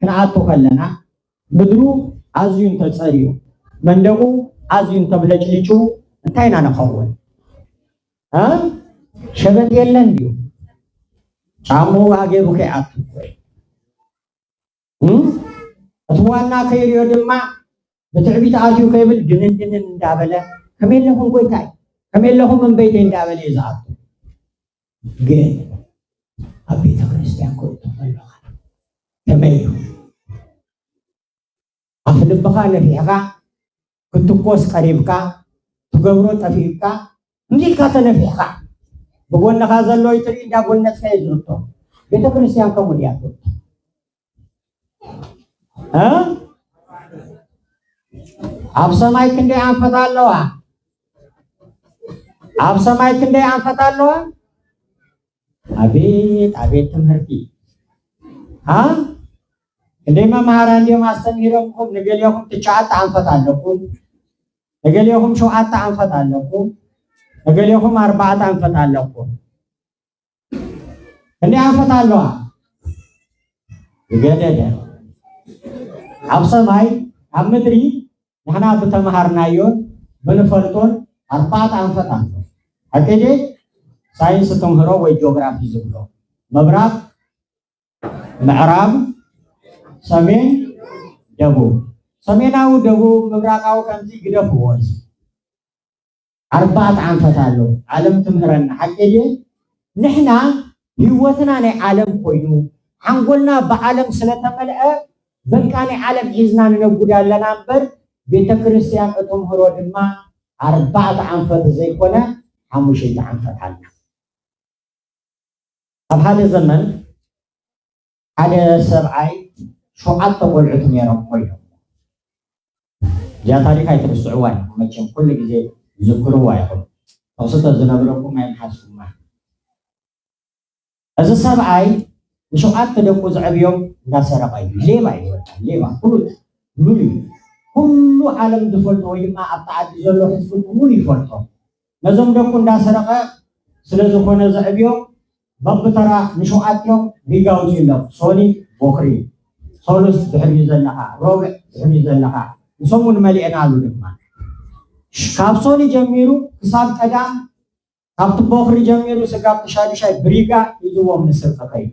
كنعاتو خلنا بدرو عزيون تتصريو مندقو عزيون تبلجلجو انتينا نخون ها شبت يلن ديو عمو واجبو كيعاتو أتوانا كيريو دما بتعبيت عاتيو كيبل جنن اندابله كمين لهم قويتاي كمين لهم من بيت اندابله يزعاتو جن أبيت كريستيان كنتو ملوخا تميو أفلب بخانة فيها كنتو قوس قريبكا تقبرو تفيبكا نجيل كاتنا فيها بقولنا خازن لو يترين دا قولنا سيزرطو بيت كريستيان كمو دياتو ها أب سماي كندي أنفتالوا أب سماي كندي أنفتالوا أبيت تمهرتي ها كندي ما مهاران ديو ماستن هيروكم نجليوكم تشعات أنفتالوكم نجليوكم شوعات أنفتالوكم نجليوكم أربعة أنفتالوكم كندي أنفتالوا يجدده أب سماي أب مدري نحن بتمهارنايون بنفرطون أربعة أنفتالو أكيد ساينس تمهرو وجغرافي زبلو مبرق معراب سمين دبوب سميناو دبوب مبرقاو كنتي قدف وز أربعة أنفتالو عالم تمهرنا أكيد نحن هيوتنا ني عالم كوينو حنقولنا بعالم سلطة ملأ بل كان عالم إذنا ننقود لنا نمبر بيت كريستيان تمهرو دما أربعة أنفت زي كنا حموشي أنفتالنا أب هذا الزمن هذا سبعي شو أطول عتم يا رب ويهم جاء تاريخ هاي ترسعوان ما تشم كل جزء ذكروا وايهم أوسط الزنابلكم ما ينحسوا ما هذا سبعي شو أطول زعبيهم ناس ربعي ليه ما يقول ليه ما كل عالم دفلت ويما أبتعد زلوا حسب كل فلتهم نزوم دكون ناس ربع سلزوكون زعبيهم بابترا نشوات يوم بيجاوزي له سوني بوكري سولس بحري زلها روبع بحري زلها نسمون مليئنا على الدمان كاب سوني جميرو كساب كدام كاب بوكري جميرو سكاب تشادي شاي بريغا يجوا من السرقة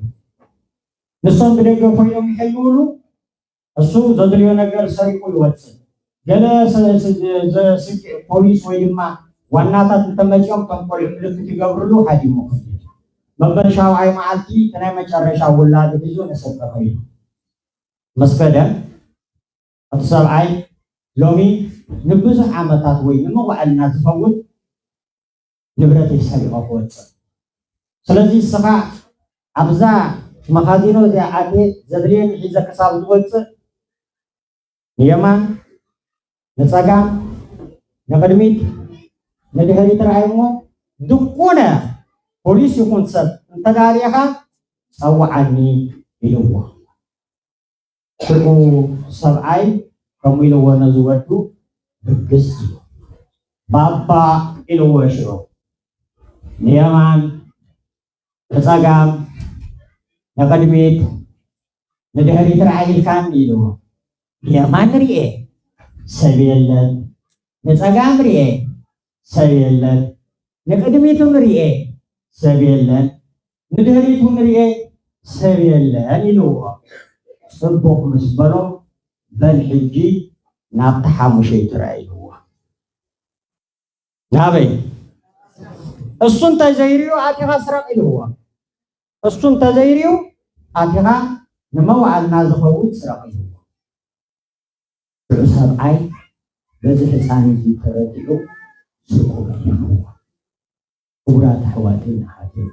نسون بريغا فيهم يحلولو السو زدليو نجار سريكول واتس جلس بوليس ويما وانا تتمجيهم تنقل لفتي قبرلو حدي مخدي مبرشاو عي معالتي تناي مجرشاو ولاد بيزو نسبة خير مسكدا أتصل عي لومي نبزح عمتات وين نموعلنا تفوت نبرة السرقة قوت سلزي السقع أبزا مخازينو زي عادي زدرين حيزة كساب قوت نيمان نساقام نقدميت ندهري ترعيمو دقونا بوليس يكون سب انتظاريها سوعني إلوه تقو سبعي كم إلوه نزوته بقصي بابا إلوه شرو نيامان نساقام نقدميت ندهري ترعيل كان إلوه نيامان رئي سبيلن نساقام رئي سبيلن نقدميت رئي سبيلن ندهريتهم رئي سبيلن إلوه صبوك مسبرو بل حجي نابتحا مشي ترأيلوه نابي السن تزيريو آتها سرق إلوه السن تزيريو آتها نموع النازخوت سرق إلوه رؤساب عي بزح ثاني في ترأيلو سرقوا إلوه ورات حواتين حاتين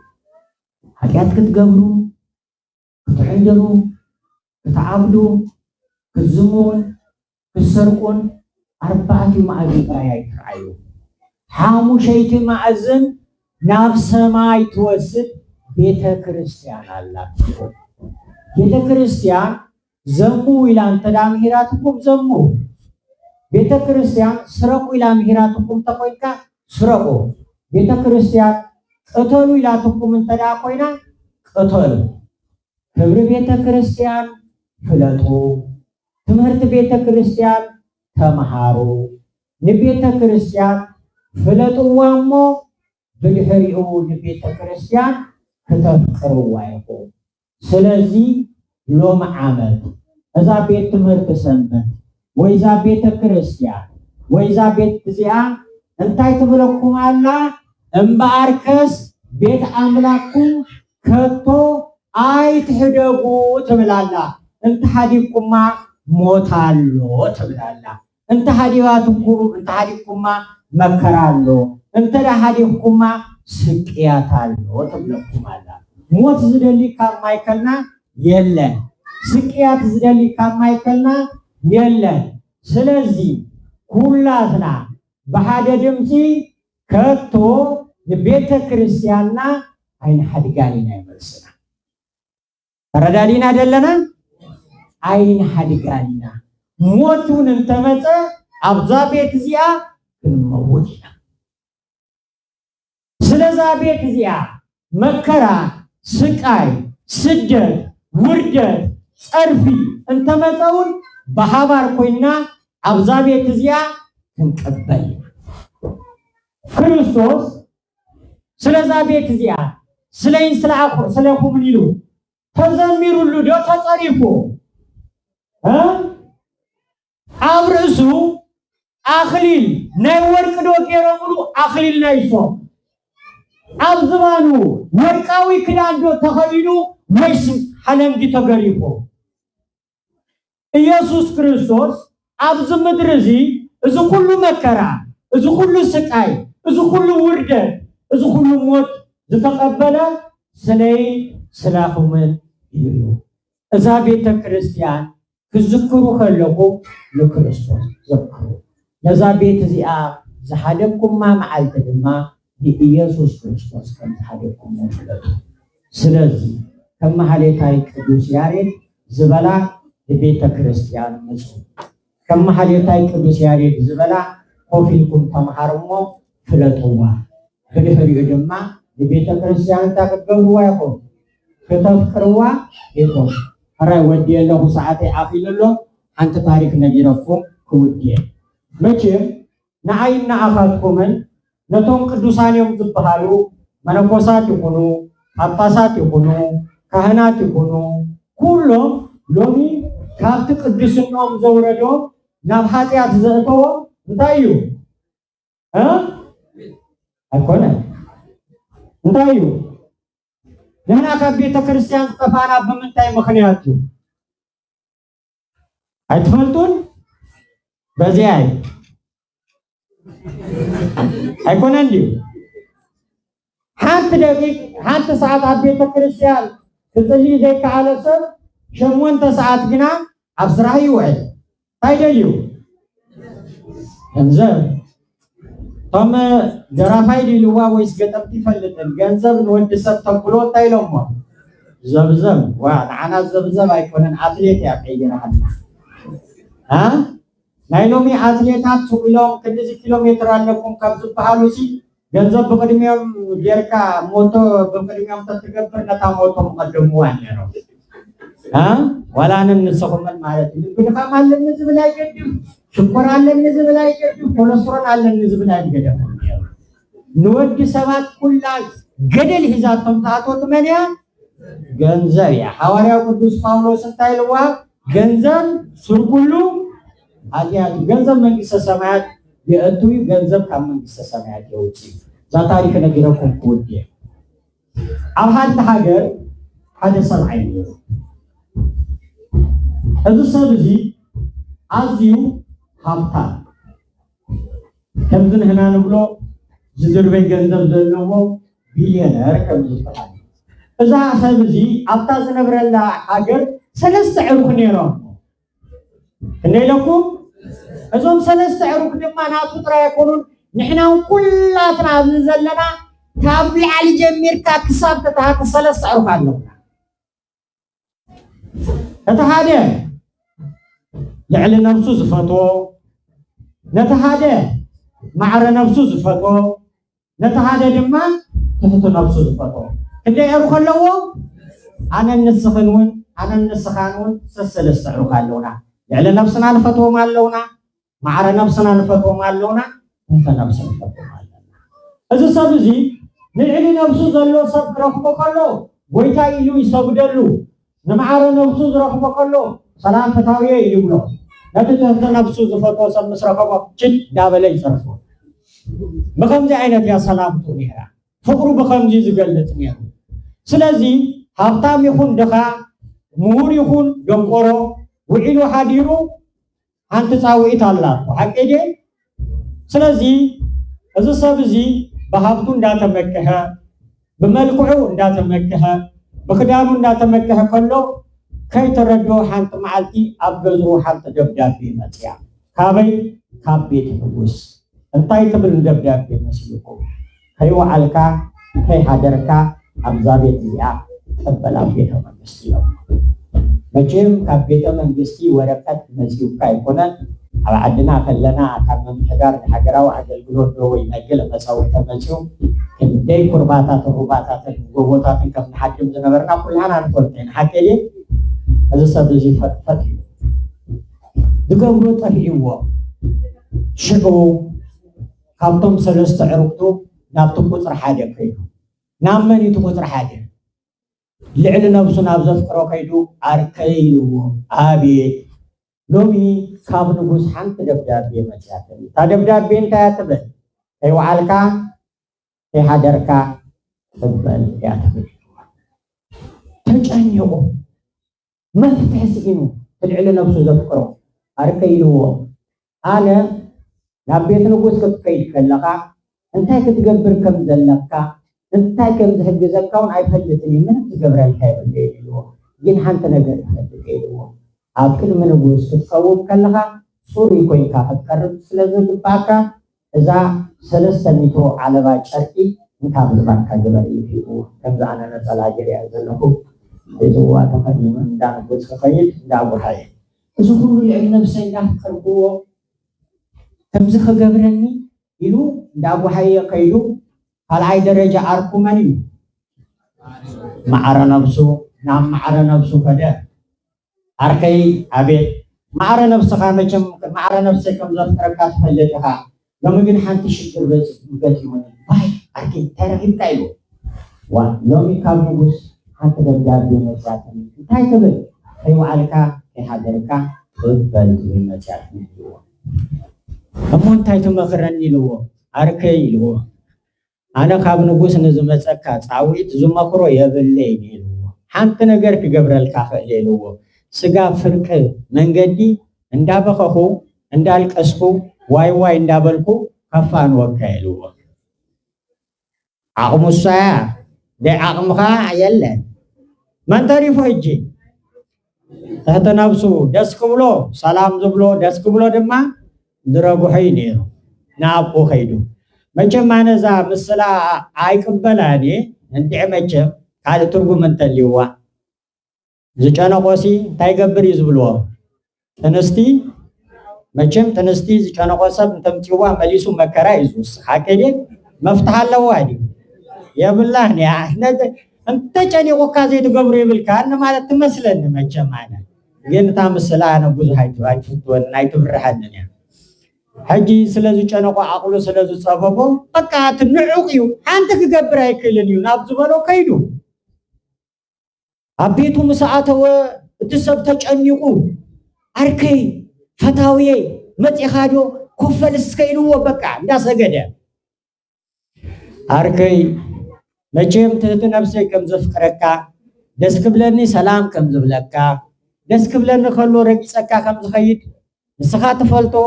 حاجات كتقبروا كتعندروا كتعابدوا كتزمون كتسرقون أربعة معازن آيات رعيو حامو شيت معزن نفس ما يتوسد بيت كريستيان الله بيت كريستيان زمو إلى أن تدام هيراتكم زمو بيت كريستيان سرقوا إلى مهيراتكم تقوينك سرقوا بيت كريستيان قتلوا إلى تقوم من تداقوينا قتلوا كبر بيت كريستيان ፍለጡ ትምህርት ቤተ ክርስቲያን ተማሃሩ ንቤተ ክርስቲያን ፍለጡዋሞ ብድሕሪኡ ንቤተ ክርስቲያን ከተፍቅርዋ ይኹን ስለዚህ ሎም ዓመት እዛ ቤት ትምህርት ሰንበት ወይዛ ቤተ ክርስቲያን ወይዛ ቤት እዚኣ እንታይ ትብለኩም አላ እምበአርከስ ቤት አምላኩም ከቶ አይትሕደጉ ትብላላ እንተ ሐዲቁማ ሞታሎ ትብላላ እንተ ሐዲባትኩም እንተ ሐዲቁማ መከራሎ እንተ ሐዲቁማ ስቅያታሎ ትብለኩም አላ ሞት ዝደሊ ካብ ማይከልና የለን ስቅያት ዝደሊ ካብ ማይከልና የለን ስለዚህ ሁላትና በሐደ ድምፂ ከቶ የቤተ ክርስቲያንና አይን ሐድጋሊና ይመስልና ተረዳዲና አይደለና አይን ሐድጋሊና ሞቱን እንተመፀ አብዛ ቤት እዚያ ክንመውትና ስለዛ ቤት እዚያ መከራ ስቃይ ስደት ውርደት ጸርፊ እንተመፀውን በሐባር ኮይና አብዛ ቤት እዚያ እንቀበል ክርስቶስ ስለዛ ቤት እዚያ ስለይን ስለኹም ሊሉ ተዘሚሩሉ ዶ ተጸሪፉ አብርሱ አኽሊል ናይ ወርቅ ዶ ገረሙሉ አኽሊል ናይሶ አብዝባኑ ወርቃዊ ክዳን ዶ ተኸዲኑ ወይስ ሐለምዲ ተገሪፎ ኢየሱስ ክርስቶስ አብዝ ምድር እዚ እዚ ሁሉ መከራ እዚ ሁሉ ስቃይ እዚ ሁሉ ውርደት እዚ ሁሉ ሞት ዝተቀበለ ስለይ ስላኹምን እዩ እዛ ቤተ ክርስቲያን ክዝክሩ ከለኹ ለክርስቶስ ዘክሩ ነዛ ቤት እዚኣ ዝሓደኩማ መዓልቲ ድማ ኢየሱስ ክርስቶስ ከም ዝሓደኩም ፍለጡ ስለዚህ ከም ማሕሌታይ ቅዱስ ያሬድ ዝበላ የቤተ ክርስቲያን ምፁ ከም ማሕሌታይ ቅዱስ ያሬድ ዝበላ ኮፊልኩም ተማሃርሞ ፍለጡዋ ብድሕሪኡ ድማ የቤተ ክርስቲያን ተገብሩዋ ይኹን ከተፍቅርዋ ይኹን አራይ ወዲየለኹ ሰዓተይ አፊለሎ ሓንቲ ታሪክ ነጊረኩም ክውድየ መቼም ንዓይና አኻትኩምን ነቶም ቅዱሳን እዮም ዝበሃሉ መነኮሳት ይኹኑ ጳጳሳት ይኹኑ ካህናት ይኹኑ ኩሎም ሎሚ ካብቲ ቅዱስናኦም ዘውረዶም ናብ ኃጢአት ዘእተዎ እንታይ እዩ አይኮነን እንታይ እዩ ንሕና ካብ ቤተ ክርስቲያን ዝጠፋና ብምንታይ ምክንያት እዩ አይትፈልጡን በዚያ አይኮነን እዩ ሓንቲ ደቂቅ ሓንቲ ሰዓት ኣብ ቤተ ክርስቲያን ክጽልይ ዘይከኣለ ሰብ 8 ሰዓት ግና ኣብ ስራሕ ይውዕል እንታይ ደልዩ ገንዘብ ቶም ደራፋይ ዲልዋ ወይስ ገጠምቲ ይፈልጥን ገንዘብ ንወዲ ሰብ ተብሎ እንታይ ኢሎሞ ዘብዘብ ንዓና ዘብዘብ ኣይኮነን አትሌት እያ ቀይራሃልና ናይ ሎሚ አትሌታት ሱቅ ኢሎም ክንደዚ ኪሎ ሜትር ኣለኩም ካብ ዝበሃሉ ሲ ገንዘብ ብቅድሚኦም ጌርካ ሞቶ ብቅድሚኦም ተትገብር ነታ ሞቶ መቀደምዋ ነይሮም ዋላ ንንስኹምን ማለት እዩ ብድኻም ኣለኒ ዝብል ኣይገድም ሽኮር ኣለኒ ዝብል ኣይገድም ኮለስትሮል ኣለኒ ዝብል ኣይገድም ንወዲ ሰባት ኩላ ገደል ሒዛቶም ተኣትወት መን እያ ገንዘብ እያ ሐዋርያው ቅዱስ ጳውሎስ እንታይ ኢልዋ ገንዘብ ስርጉሉ ኃጢአት ገንዘብ መንግስተ ሰማያት የእቱይ ገንዘብ ካብ መንግስተ ሰማያት የውጪ ዛ ታሪክ ነጊረኩም ክውድየ ኣብ ሓንቲ ሃገር ሓደ ሰብዓይ ነይሩ እዚ ሰብ እዚ ኣዝዩ ሃብታም ከምዚ ንሕና ንብሎ ዝድርበይ ገንዘብ ዘለዎ ቢልዮነር ከም ዝበሃል እዛ ሰብ እዚ ኣብታ ዝነብረላ ሃገር 3 ዕሩኽ ነይሮም ክንደይለኩም እዞም 3 ዕሩኽ ድማ ናቱ ጥራይ ኣይኮኑን ንሕና ኩላትና ኣብዚ ዘለና ካብ ላዕሊ ጀሚርካ ክሳብ ተታሕቲ 3 ዕሩኽ ኣለውና እቲ ሓደ ልዕሊ ነብሱ ዝፈትዎ ነቲ ሓደ ማዕረ ነብሱ ዝፈትዎ ነቲ ሓደ ድማ ትሕቲ ነብሱ ዝፈትዎ ክንደይ ዕሩኽ ኣለዎ ኣነ ንስኽን እውን أنا النسخانون سلسلة استعروك اللونا لعل نفسنا نفتوه مع اللونا معر نفسنا نفتوه مع اللونا أنت نفسنا نفتوه مع اللونا إذا سبزي نعلي نفسه ذلو سب رخبك الله ويتا إلو يسبدلو نمعر نفسه رخبك الله سلام فتاوية يقولون لا تتهت نفسه زفتوه سب مسرقبك جد دابلي صرفه بخمزي عينت يا سلام تونيها فقروا بخمزي زقلتني سلازي هفتام يكون دخا مهور يكون دنقرو وإلو حديرو أنت تساوئت الله وحق إجي سلازي إذا سابزي بحفتون داتا مكها بملكعو داتا مكها بخدانون داتا مكها كله كي تردو حانت معالتي أبغزو حانت دبدابي متيا كابي كابيت نبوس انتاي تبل دبدابي مسلوكو كي وعالكا كي حدركا أبزابيت زيا تبلا بيتا منجستي مجم كابيتا منجستي ورقات مسيوكا يكونن على عدنا كلنا كم محجار حجرا وعدل قلود روي نجل مساوي تمسيو كم داي قرباتات الرباتات الجوباتات كم حجم زنبرنا كلنا نقولين حكي هذا سبزي فتي دقورو تفيوا شقو كابتم سلست عرقتو نابتو قطر حاجة كيدو نامني تقطر حاجة لعل نفسنا بزفكرو كيدو أركيلو آبي لومي كاب نقص حنت دبدابي مجاتني تدبدابي انت يتبل اي وعالكا اي حدركا تبل يتبل تجأنيو ما تحسينو تدعي نفسه ذكره أركيلو أنا نبيت نقص كتكيد كلقا انتاي كتقبر كم ذلقا انتاي كم ذهب زكاون عاي فلتني من تقبر الحيب الليلو جين حانت نقر فلتكيلو أكل من نقص كتقوب كلقا سوري كوي كافت قرب سلزل باكا إذا سلسة ميتو على باج أركي مكابل باكا جبر يفيقو كم زعنا نسأل جري أزلنه إذا تقدم من دان بوس كفيل داو حي إذا كل العلم نفسه له كربوه تمزخ جبرني يلو داو حي قيلو هل عاي درجة عاركو مني معر نفسه نعم معر نفسه كده عاركي أبي معر نفسه خامجم معر نفسه كم زفركات فلتها لما بين حنتي شكر بس بقتي مني باي عاركي ترى كايلو ولومي كابوس حتى دبدابي مجاتني انتاي تبل اي وعالكا اي حدركا تبل مجاتني أمو انتاي تمخرني لو أركي لو أنا كاب نقوس نزمتسكا تعويت زمكرو يبليني لو حانت نقر في قبر الكافئ لو سقا فرق منقدي اندابخو اندالكسكو واي اندابلكو كفان وكاي لو عقمو الساعة دي عقمها يلا من تعرف هجي تحت نفسه دسك بلو سلام زبلو دسك بلو دما درابو حينيرو نابو خيدو مجم معنا زا مسلا عايقبلاني اندعي مجم قال ترغو من تليوا زجانا قوسي تايقبر يزبلو تنستي مجم تنستي زجانا قوسب تمتيوا مليسو مكرا يزوس حاكي مفتح اللوادي يا بالله يا انت جاني وكازي تقبري بالكان مالت تمثلن مجمعنا ين تامسلا انا بوز هايتو هايتو نايتو برحدنا حجي سلازو جانو عقلو سلازو صفبو بقى تنعقيو انت كقبر هيكلنيو نابزو بلو كيدو ابيتو مساعته تسب تجانيقو اركي فتاوي متي خادو كفل سكيلو بقى اندا سجده اركي مجم تهت نفسي كم زفكركا دسك بلني سلام كم زبلكا دسك بلني خلو رقصكا كم زخيد نسخا تفلتو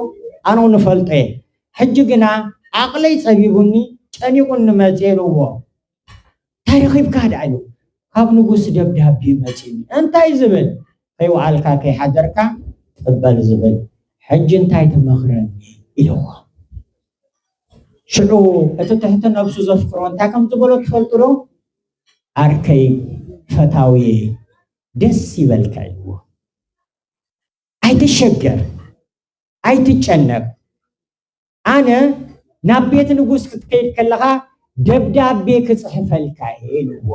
انو نفلطي حجنا عقلي صبيبني ጨኒቁን መጼልዎ ታሪክ ካድ አዩ ካብ ንጉስ ደብዳቤ መጪኒ እንታይ ዝብል ከይዋልካ ከይሓደርካ ተበል ዝብል ሕጅ እንታይ ተመኽረኒ ኢልዎ ሽዑ እቲ ትሕቲ ነብሱ ዘፍቅሮ እንታይ ከም ዝበሎ ትፈልጡ ዶ አርከይ ፈታዊ ደስ ይበልካ ኢልዎ አይትሸገር አይትጨነቅ አነ ናብ ቤት ንጉስ ክትከይድ ከለኻ ደብዳቤ ክጽሕፈልካ ኢልዎ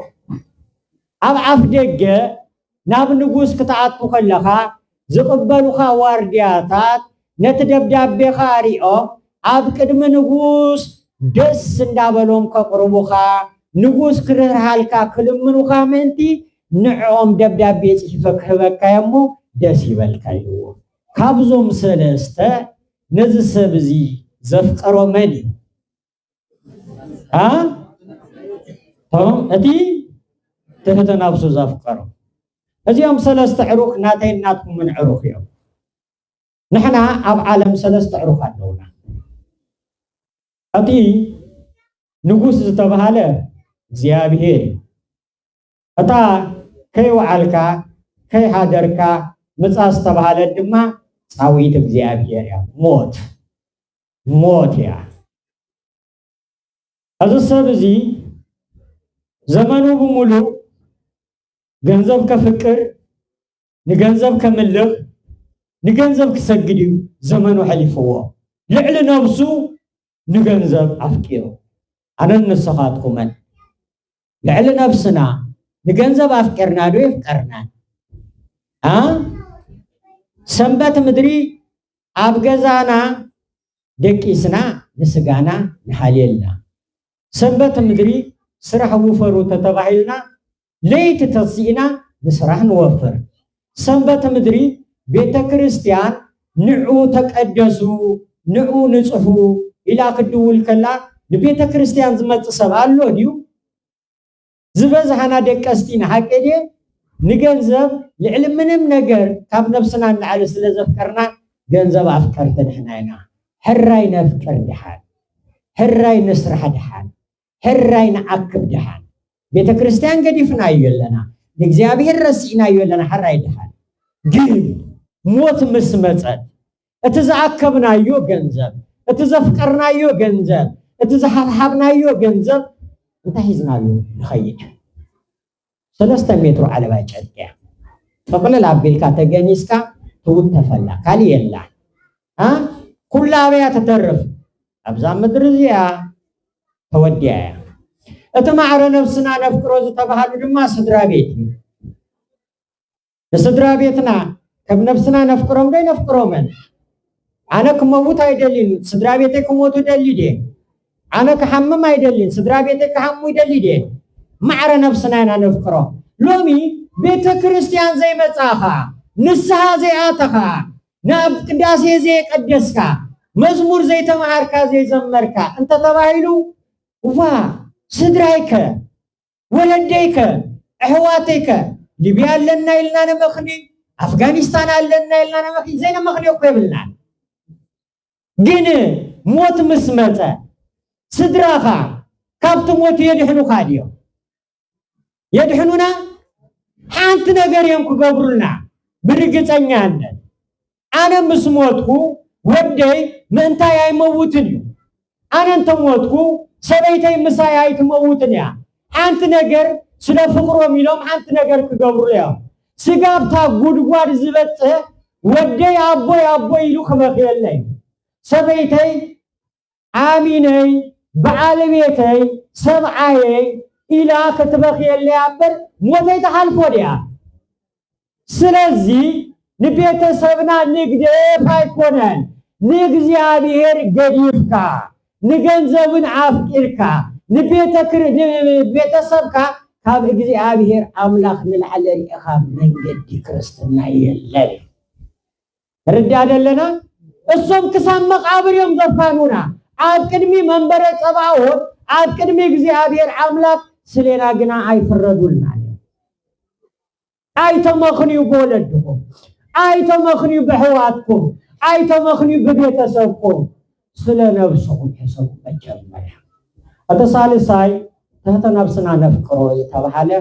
ኣብ አፍ ደገ ናብ ንጉስ ክትኣቱ ከለኻ ዝቕበሉኻ ዋርድያታት ነቲ ደብዳቤኻ ሪኦም ኣብ ቅድሚ ንጉስ ደስ እንዳበሎም ከቕርቡኻ ንጉስ ክርሃልካ ክልምኑኻ ምንቲ ንዕኦም ደብዳቤ ጽሒፈ ክህበካ እሞ ደስ ይበልካ ይዎ ካብዞም ሰለስተ ነዚ ሰብ እዚ ዘፍቀሮ መን እዩ እቲ ትሕትና ብሱ ዘፍቀሮ እዚኦም ሰለስተ ዕሩኽ ናተይ ናትኩም ምን ዕሩኽ እዮም ንሕና ኣብ ዓለም ሰለስተ ዕሩኽ ኣለውና እቲ ንጉስ ዝተባሃለ እግዚአብሔር እታ ከይወዓልካ ከይሃደርካ ምጻ ዝተባሃለ ድማ ጻዊት እግዚአብሔር እያ ሞት እያ እዚ ሰብ እዚ ዘመኑ ብሙሉ ገንዘብ ከፍቅር ንገንዘብ ከምልኽ ንገንዘብ ክሰግድ ዘመኑ ሓሊፍዎ ልዕሊ ነብሱ ንገንዘብ ኣፍቂሩ ኣነ ንስኻትኩመን ልዕሊ ነብስና ንገንዘብ ኣፍቂርና ዶ ይፍቀርና ሰንበት ምድሪ ኣብ ገዛና ደቂስና ንስጋና ንሓልየልና ሰንበት ምድሪ ስራሕ ውፈሩ ተተባሂልና ለይቲ ተሲእና ንስራሕ ንወፍር ሰንበት ምድሪ ቤተ ክርስቲያን ንዑ ተቀደሱ ንዑ ንጽሑ ኢላ ክድውል ከላ ንቤተ ክርስቲያን ዝመጽእ ሰብ ኣሎ ድዩ ዝበዝሓና ደቀስቲና ሓቀዴ ንገንዘብ ልዕሊ ምንም ነገር ካብ ነፍስና ንላዕሊ ስለ ዘፍቀርና ገንዘብ ኣፍቀርቲ ንሕና ኢና ሕራይ ነፍቅር ድሓን ሕራይ ንስራሕ ድሓን ሕራይ ንዓክብ ድሓን ቤተ ክርስቲያን ገዲፍና እዩ ኣለና ንእግዚአብሔር ረሲእና እዩ ኣለና ሕራይ ድሓን ግን ሞት ምስ መጸት እቲ ዝኣከብናዮ ገንዘብ እቲ ዘፍቀርናዮ ገንዘብ እቲ ዝሓብሓብናዮ ገንዘብ እንታይ ሒዝናሉ ንኸይድ 3 ሜትሮ ዓለባ ጨርቅ እያ ጠቕልል ኣቢልካ ተገኒስካ ትውተፈላ ካሊእ የላ ኩላ ኣበያ ተተርፍ ኣብዛ ምድሪ እዚኣ ተወዲያ እያ እቲ ማዕረ ነብስና ነፍቅሮ ዝተባሃሉ ድማ ስድራ ቤት እዩ ንስድራ ቤትና ከም ነብስና ነፍቅሮም ዶ ይነፍቅሮመን ኣነ ክመውት ኣይደሊን ስድራ ቤተይ ክሞቱ ደሊ ደ ኣነ ክሓምም ኣይደሊን ስድራ ቤተይ ክሓሙ ይደሊ ደ ማዕረ ነብስና ኢና ነፍቅሮ ሎሚ ቤተ ክርስቲያን ዘይመጻኻ ንስሓ ዘይኣተኻ ናብ ቅዳሴ ዘይቀደስካ መዝሙር ዘይተማሃርካ ዘይዘመርካ እንተ ተባሂሉ ዋ ስድራይከ ወለደይከ ኣሕዋተይከ ሊብያ ኣለና ኢልና ነመኽኒ ኣፍጋኒስታን ኣለና ኢልና ነመኽኒ ዘይነመኽኒ እኮ የብልና ግን ሞት ምስ መጸ ስድራኻ ካብቲ ሞት የድሕኑካ ድዮም የድሕኑና ሓንቲ ነገር እዮም ክገብሩልና ብርግፀኛነት ኣነ ምስ ሞትኩ ወደይ ምእንታይ ኣይመውትን እዩ ኣነ እንተሞትኩ ሰበይተይ ምሳይ ኣይትመውትን እያ ሓንቲ ነገር ስለ ፍቅሮም ኢሎም ሓንቲ ነገር ክገብሩ እዮም ስጋብታ ጉድጓድ ዝበጽሕ ወደይ ኣቦይ ኢሉ ክመኽየለይ ሰበይተይ ኣሚነይ ባለቤተይ ሰብዓየይ ኢላ ክትበኽየለይ ኣበር ሞተይ ተሓልፎ ድያ ስለዚ ንቤተሰብና ንግደፍ ኣይኮነን ንእግዚአብሔር ገዲፍካ ንገንዘብን ኣፍቂርካ ንቤተሰብካ ካብ እግዚአብሔር ኣምላኽ ንላዕለ ሪኢኻ መንገዲ ክርስትና የለን ርዳድ ኣለና እሶም ክሳብ መቃብር እዮም ዘፋኑና ኣብ ቅድሚ መንበረ ጸባኦት ኣብ ቅድሚ እግዚአብሔር ኣምላኽ ስለና ግና ኣይፍረዱልና ኣይተመኽንዩ በወለድኩም ኣይተመኽንዩ በሕዋትኩም ኣይተመኽንዩ በቤተሰብኩም ስለ ነብስኩም ሕሰቡ መጀመርያ እቲ ሳልሳይ ትሕተ ነብስና ነፍቅሮ ዝተባሃለ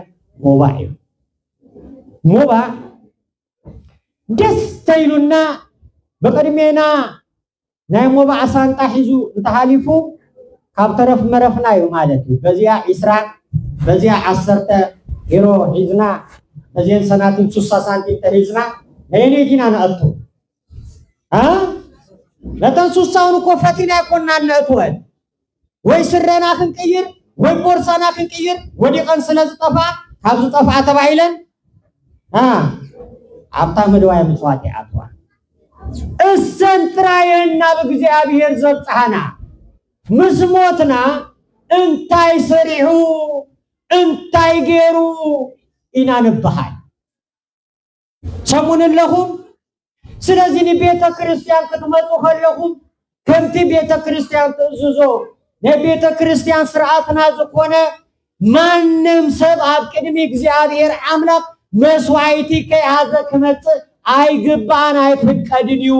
ሞባ እዩ ሞባ ደስ ተይሉና በቅድሜና ናይ ሞባ ሳንጣ ሒዙ እንተሓሊፉ ካብ ተረፍ መረፍና እዩ ማለት እዩ በዚያ 20 በዚያ 10 ዩሮ ሒዝና በዚያ ሰናቲም 60 ሳንቲም ተሒዝና ነይኔቲና ነአቱ ነተን 60ውን እኮ ፈቲና ይኮንና ነእትወን ወይ ስረና ክንቅይር ወይ ቦርሳና ክንቅይር ወዲቐን ስለ ዝጠፋ ካብ ዝጠፋ ተባሂለን አብታም ደዋይ ምጽዋት ያጥዋ እሰንትራየና በእግዚአብሔር ዘብጣና ምስሞትና እንታይ ሰሪሑ እንታይ ገሩ ኢናንብሃል ሰሙንለኹም ስለዚህ ቤተ ክርስቲያን ክትመጡ ከለኹም ከምቲ ቤተ ክርስቲያን ትእዝዞ ለቤተ ክርስቲያን ስርዓትና ዝኾነ ማንም ሰብ ኣብ ቅድሚ እግዚአብሔር አምላክ መስዋዕቲ ከያዘ ክመጽእ አይግባን አይፈቀድንዩ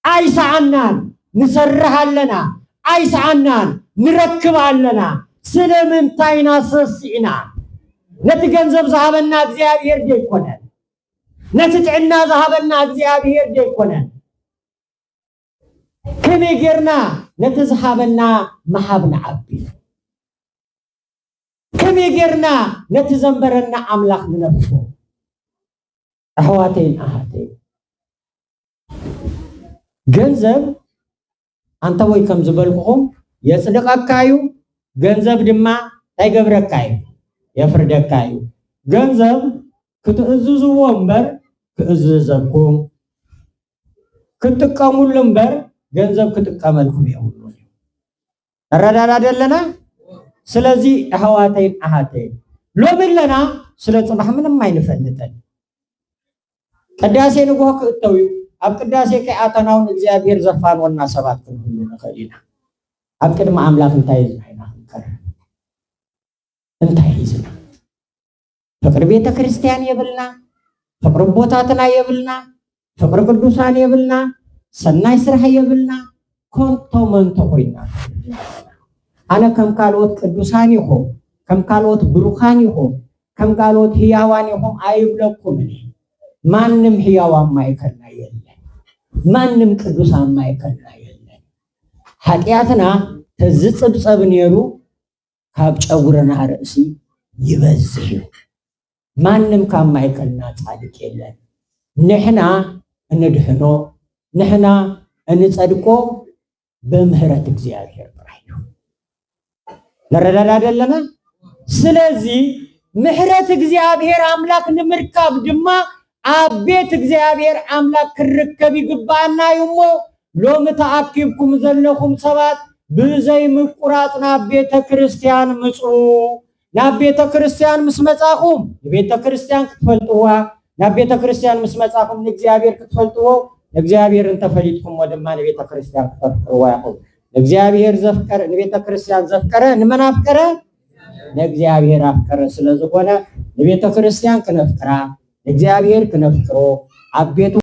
አይሳዓናን ንሰርሃለና አይሳዓናን ንረክባለና ስለምንታይና ሰሲና ነቲ ገንዘብ ዝሃበና እግዚአብሔር ደይኮነን ነቲ ጥዕና ዝሃበና እግዚአብሔር ደይኮነን ከመይ ጌርና ነቲ ዝሃበና መሃብና ዓቢ ከመይ ጌርና ነቲ ዘንበረና አምላክ ንነፍሶ አህዋቴን አሃቴን ገንዘብ አንተ ወይ ከም ዝበልኩኹም የጽድቀካዩ ገንዘብ ድማ ታይገብረካዩ የፍርደካዩ ገንዘብ ክትእዝዝዎ እምበር ክእዝዘኩም ክትቀሙሉ እምበር ገንዘብ ክትቀመልኩም ይሁን ተረዳዳ አይደለና ስለዚህ አህዋቴን አሃቴን ሎብለና ስለ ጽባህ ምንም አይንፈልጠን ቅዳሴ ንጎህ ክእተው ኣብ ቅዳሴ ከአተናውን እግዚአብሔር ዘፋንወና ሰባት ሁሉ ነኸዲና ኣብ ቅድመ አምላክ እንታይ ዝናይና ከረ እንታይ ይዝና ፍቅር ቤተ ክርስቲያን የብልና ፍቅር ቦታትና የብልና ፍቅር ቅዱሳን የብልና ሰናይ ስራሕ የብልና ኮንቶ መንቶ ሆይና አነ ከም ካልኦት ቅዱሳን ይኹም ከም ካልኦት ብሩኻን ይኹም ከም ካልኦት ህያዋን ይኹም አይብለኩም ማንም ህያዋን ማይከልና የለ ማንም ቅዱሳን ማይከልና የለ ኃጢአትና ተዝጽብጸብ ነሩ ካብ ጨጉረና ርእሲ ይበዝህ ማንም ካብ ማይከልና ጻድቅ የለን ንሕና እንድህኖ ንሕና እንጸድቆ በምህረት እግዚአብሔር ብራዩ ለረዳዳ አይደለና ስለዚህ ምህረት እግዚአብሔር አምላክ ንምርካብ ድማ አቤት እግዚአብሔር አምላክ ክርከብ ይግባና ይሞ ሎሚ ተአኪብኩም ዘለኹም ሰባት ብዘይ ምቁራጽና ቤተ ክርስቲያን ምጹ ናቤተ ክርስቲያን ምስመጻኹም ቤተ ክርስቲያን ክትፈልጥዋ ናቤተ ክርስቲያን ምስመጻኹም እግዚአብሔር ክትፈልጥዎ እግዚአብሔርን ተፈሊጥኩም ወደማ ቤተ ክርስቲያን ክትፈልጥዋ ይሁን እግዚአብሔር ዘፍቀረ ቤተ ክርስቲያን ዘፍቀረ ንመናፍቀረ ለእግዚአብሔር አፍቀረ ስለዚህ ሆነ ቤተ ክርስቲያን ከነፍቀራ እግዚአብሔር ከነፍቅሮ አቤቱ